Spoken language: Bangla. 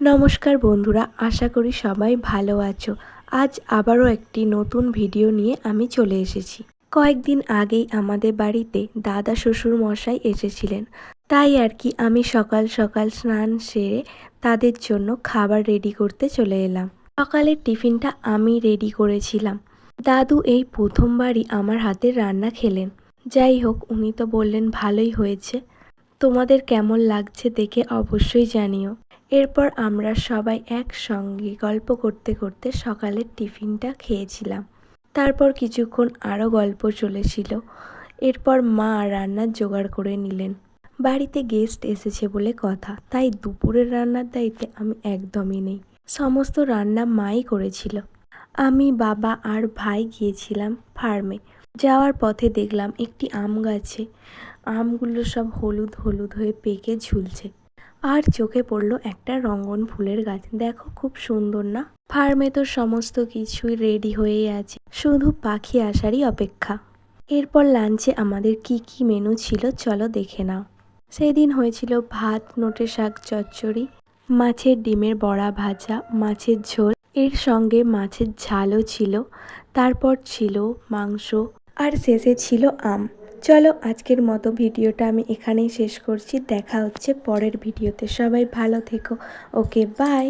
নমস্কার বন্ধুরা, আশা করি সবাই ভালো আছো। আজ আবারও একটি নতুন ভিডিও নিয়ে আমি চলে এসেছি। কয়েকদিন আগেই আমাদের বাড়িতে দাদা শ্বশুর মশাই এসেছিলেন, তাই আর কি আমি সকাল সকাল স্নান সেরে তাদের জন্য খাবার রেডি করতে চলে এলাম। সকালের টিফিনটা আমি রেডি করেছিলাম। দাদু এই প্রথমবারই আমার হাতের রান্না খেলেন। যাই হোক, উনি তো বললেন ভালোই হয়েছে। তোমাদের কেমন লাগছে দেখে অবশ্যই জানিও। এরপর আমরা সবাই একসঙ্গে গল্প করতে করতে সকালের টিফিনটা খেয়েছিলাম। তারপর কিছুক্ষণ আরও গল্প চলেছিল। এরপর মা রান্নার জোগাড় করে নিলেন। বাড়িতে গেস্ট এসেছে বলে কথা, তাই দুপুরের রান্নার দায়িত্বে আমি একদমই নেই। সমস্ত রান্না মাই করেছিল। আমি, বাবা আর ভাই গিয়েছিলাম ফার্মে। যাওয়ার পথে দেখলাম একটি আম গাছে আমগুলো সব হলুদ হলুদ হয়ে পেকে ঝুলছে। আর চোখে পড়লো একটা রঙ্গন ফুলের গাছ। দেখো, খুব সুন্দর না? ফার্মে তো সমস্ত কিছুই রেডি হয়েই আছে, শুধু পাখি আসারই অপেক্ষা। এরপর লাঞ্চে আমাদের কি কি মেনু ছিল চলো দেখে নাও। সেদিন হয়েছিল ভাত, নোটে শাক চচ্চড়ি, মাছের ডিমের বড়া ভাজা, মাছের ঝোল, এর সঙ্গে মাছের ঝালও ছিল। তারপর ছিল মাংস, আর শেষে ছিল আম। চলো, আজকের মতো ভিডিওটা আমি এখানেই শেষ করছি। দেখা হচ্ছে পরের ভিডিওতে। সবাই ভালো থেকো। ওকে, বাই।